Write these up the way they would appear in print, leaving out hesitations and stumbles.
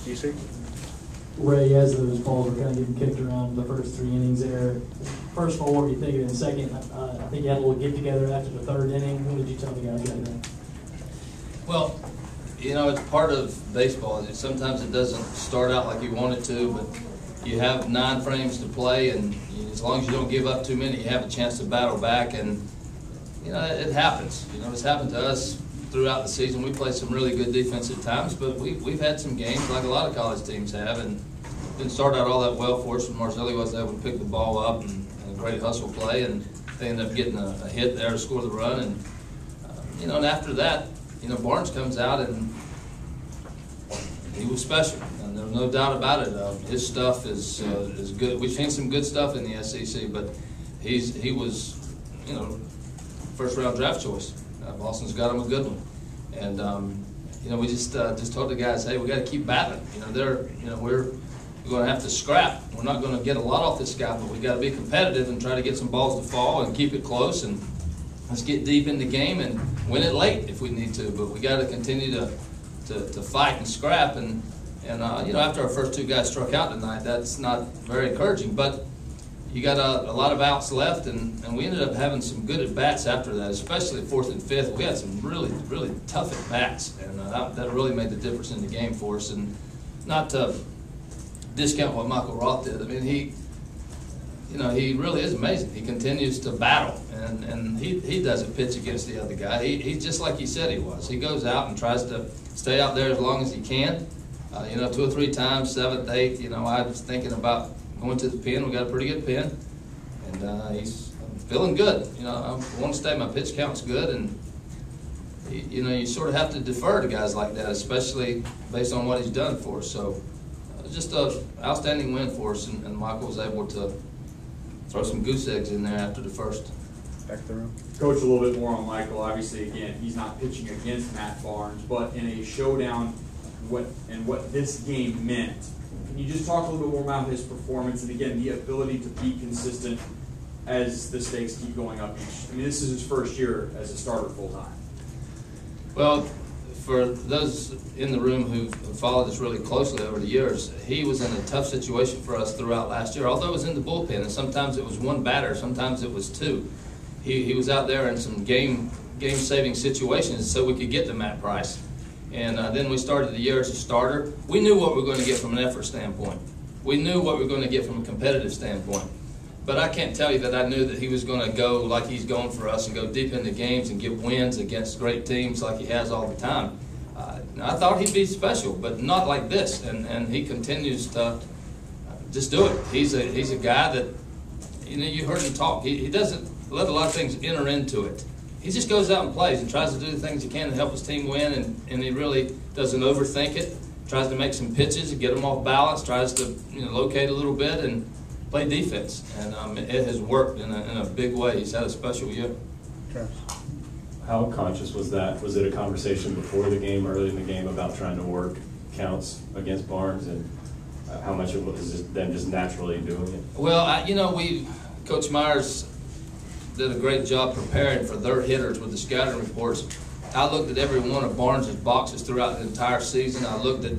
DC? Ray, as those balls were kind of getting kicked around the first 3 innings there, first of all, what were you thinking? And second, I think you had a little get-together after the 3rd inning. What did you tell the guys right then? Well, you know, it's part of baseball. Sometimes it doesn't start out like you want it to, but you have 9 frames to play, and as long as you don't give up too many, you have a chance to battle back. And, you know, it happens. You know, it's happened to us throughout the season. We played some really good defense at times, but we've had some games like a lot of college teams have, and didn't start out all that well for us when Marzelli wasn't able to pick the ball up and a great hustle play, and they ended up getting a hit there to score the run. And, you know, and after that, you know, Barnes comes out and he was special, and there's no doubt about it. His stuff is good. We've seen some good stuff in the SEC, but he was, you know, first-round draft choice. Boston's got him a good one, and you know, we just told the guys, hey, we got to keep battling. You know, we're going to have to scrap. We're not going to get a lot off this guy, but we got to be competitive and try to get some balls to fall and keep it close, and let's get deep in the game and win it late if we need to. But we got to continue to fight and scrap, and you know, after our first 2 guys struck out tonight, that's not very encouraging. But you got a lot of outs left, and we ended up having some good at-bats after that, especially 4th and 5th. We had some really, really tough at-bats, and that really made the difference in the game for us. And not to discount what Michael Roth did. I mean, he really is amazing. He continues to battle, and he doesn't pitch against the other guy. He's just like he said he was. He goes out and tries to stay out there as long as he can. You know, 2 or 3 times, 7th, 8th, you know, I was thinking about going to the pen. We got a pretty good pen, and he's feeling good. You know, I want to say my pitch count's good, and you know, you sort of have to defer to guys like that, especially based on what he's done for us. So just an outstanding win for us, and Michael was able to throw some goose eggs in there after the first. Back to the room. Coach, a little bit more on Michael. Obviously, again, he's not pitching against Matt Barnes, but in a showdown, what this game meant. Can you just talk a little bit more about his performance and, again, the ability to be consistent as the stakes keep going up each? I mean, this is his first year as a starter full-time. Well, for those in the room who followed us really closely over the years, he was in a tough situation for us throughout last year, although it was in the bullpen, and sometimes it was 1 batter, sometimes it was 2. He was out there in some game-saving situations so we could get to Matt Price. And then we started the year as a starter. We knew what we were going to get from an effort standpoint. We knew what we were going to get from a competitive standpoint. But I can't tell you that I knew that he was going to go like he's going for us and go deep into games and get wins against great teams like he has all the time. I thought he'd be special, but not like this. And he continues to just do it. He's a guy that, you know, you heard him talk. He doesn't let a lot of things enter into it. He just goes out and plays and tries to do the things he can to help his team win, and he really doesn't overthink it. Tries to make some pitches and get them off balance, tries to, you know, locate a little bit and play defense. And it has worked in a big way. He's had a special year. How conscious was that? Was it a conversation before the game, early in the game, about trying to work counts against Barnes, and how much it was them just naturally doing it? Well, you know, Coach Myers did a great job preparing for their hitters with the scouting reports. I looked at every one of Barnes' boxes throughout the entire season. I looked at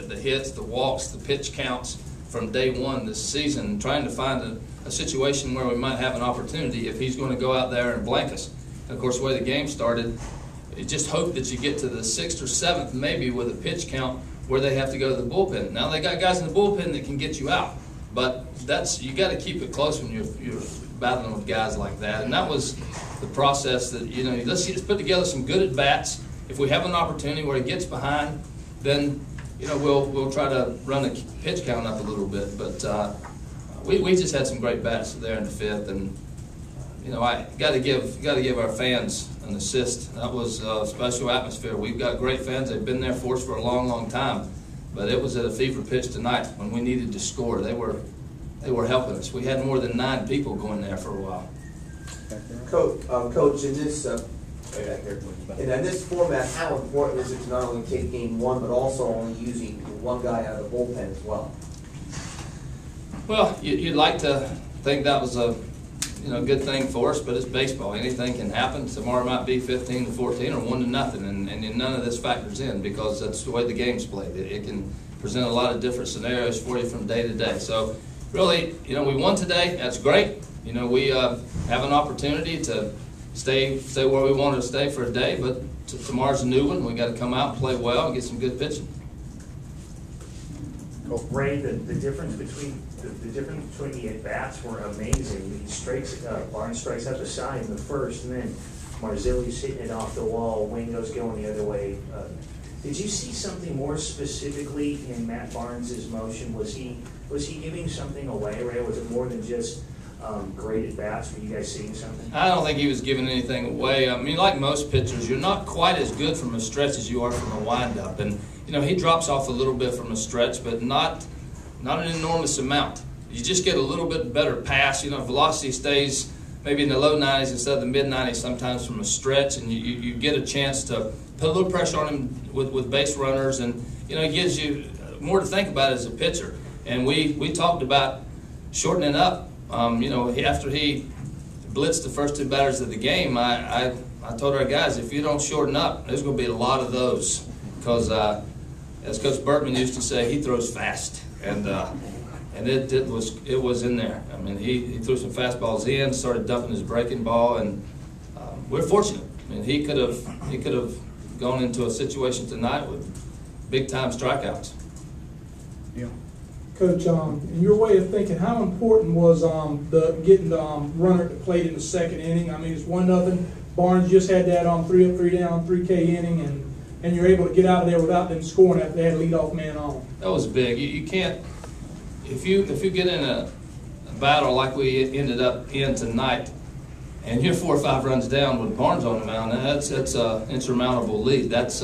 the hits, the walks, the pitch counts from day 1 this season, trying to find a situation where we might have an opportunity if he's going to go out there and blank us. And of course, the way the game started, you just hope that you get to the 6th or 7th maybe with a pitch count where they have to go to the bullpen. Now they got guys in the bullpen that can get you out, but you got to keep it close when you're battling with guys like that. And that was the process that, you know, let's put together some good at-bats. If we have an opportunity where he gets behind, then, you know, we'll try to run the pitch count up a little bit. But we just had some great bats there in the 5th, and you know, I got to give our fans an assist. That was a special atmosphere. We've got great fans. They've been there for us for a long, long time. But it was at a fever pitch tonight when we needed to score. They were helping us. We had more than 9 people going there for a while. Coach, in this format, how important is it to not only take game 1, but also only using 1 guy out of the bullpen as well? Well, you'd like to think that was a good thing for us, but it's baseball. Anything can happen. Tomorrow might be 15-14 or 1-0, and none of this factors in because that's the way the game's played. It present a lot of different scenarios for you from day to day. So really, we won today. That's great. We have an opportunity to stay where we wanted to stay for a day, but tomorrow's a new one. We got to come out and play well and get some good pitching. Well, Ray, the difference between the at bats were amazing. He strikes, Barnes strikes out the side in the first, and then Marzilli's hitting it off the wall. Wingo's going the other way. Did you see something more specifically in Matt Barnes' motion? Was he giving something away, Ray? Was it more than just great at bats? Were you guys seeing something? I don't think he was giving anything away. I mean, like most pitchers, you're not quite as good from a stretch as you are from a windup. And he drops off a little bit from a stretch, but not an enormous amount. You just get a little bit better pass. Velocity stays maybe in the low 90s instead of the mid 90s sometimes from a stretch, and you get a chance to put a little pressure on him with base runners, and it gives you more to think about as a pitcher. And we talked about shortening up. After he blitzed the first 2 batters of the game, I told our guys, if you don't shorten up, there's going to be a lot of those, because as Coach Bertman used to say, he throws fast, and it was in there. I mean, he threw some fastballs in, started dumping his breaking ball, and we're fortunate. I mean, he could have gone into a situation tonight with big time strikeouts. Yeah. Coach, in your way of thinking, how important was getting the runner at the plate in the second inning? I mean, it's 1-0. Barnes just had that 3 up, 3 down, 3K inning, and you're able to get out of there without them scoring after they had a leadoff man on. That was big. You can't, if you get in a battle like we ended up in tonight, and you're 4 or 5 runs down with Barnes on the mound, that's an insurmountable lead. That's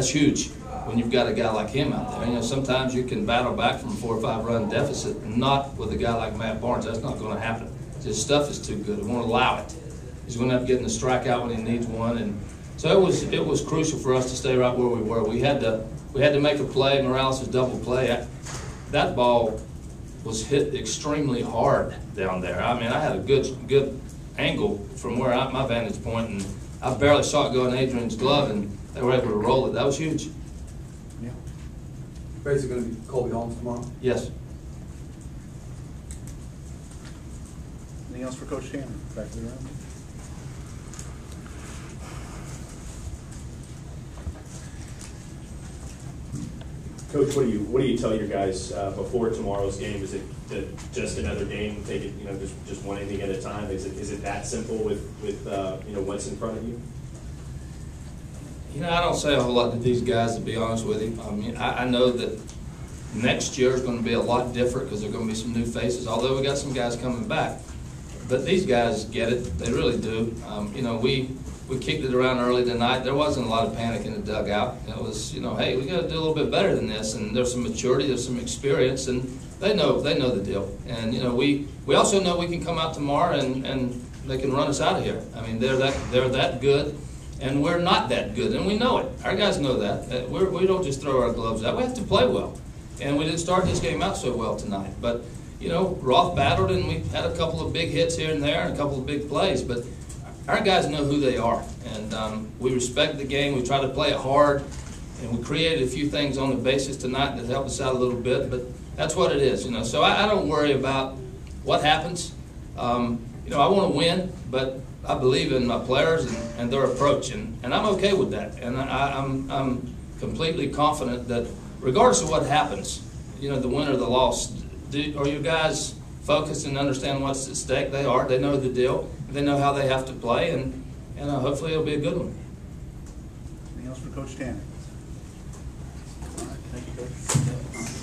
huge when you've got a guy like him out there. Sometimes you can battle back from a 4 or 5 run deficit, not with a guy like Matt Barnes. That's not going to happen. His stuff is too good. It won't allow it. He's going to have to get in the strikeout when he needs one, and so it was crucial for us to stay right where we were. We had to make a play. Morales' double play. That ball was hit extremely hard down there. I mean, I had a good angle from where my vantage point, and I barely saw it go in Adrian's glove, and they were able to roll it. That was huge. Yeah. Basically going to be Colby Holmes tomorrow? Yes. Anything else for Coach Tanner? Back to the round. Coach, what do you tell your guys before tomorrow's game? Is it just another game? Take it, just one inning at a time. Is it that simple with what's in front of you? I don't say a whole lot to these guys, to be honest with you. I mean, I know that next year is going to be a lot different because there are going to be some new faces. Although we got some guys coming back, but these guys get it. They really do. We kicked it around early tonight. There wasn't a lot of panic in the dugout. It was, hey, we got to do a little bit better than this. And there's some maturity, there's some experience, and they know the deal. And we also know we can come out tomorrow and they can run us out of here. I mean, they're that good, and we're not that good, and we know it. Our guys know that. We don't just throw our gloves out. We have to play well, and we didn't start this game out so well tonight. But Roth battled, and we had a couple of big hits here and there, and a couple of big plays, but our guys know who they are, and we respect the game. We try to play it hard, and we created a few things on the bases tonight that helped us out a little bit, but that's what it is, So I don't worry about what happens. I want to win, but I believe in my players and their approach, and I'm okay with that. And I'm completely confident that regardless of what happens, the win or the loss, are you guys focused and understand what's at stake? They are. They know the deal. They know how they have to play, and hopefully it'll be a good one. Anything else for Coach Tanner? All right, thank you, Coach.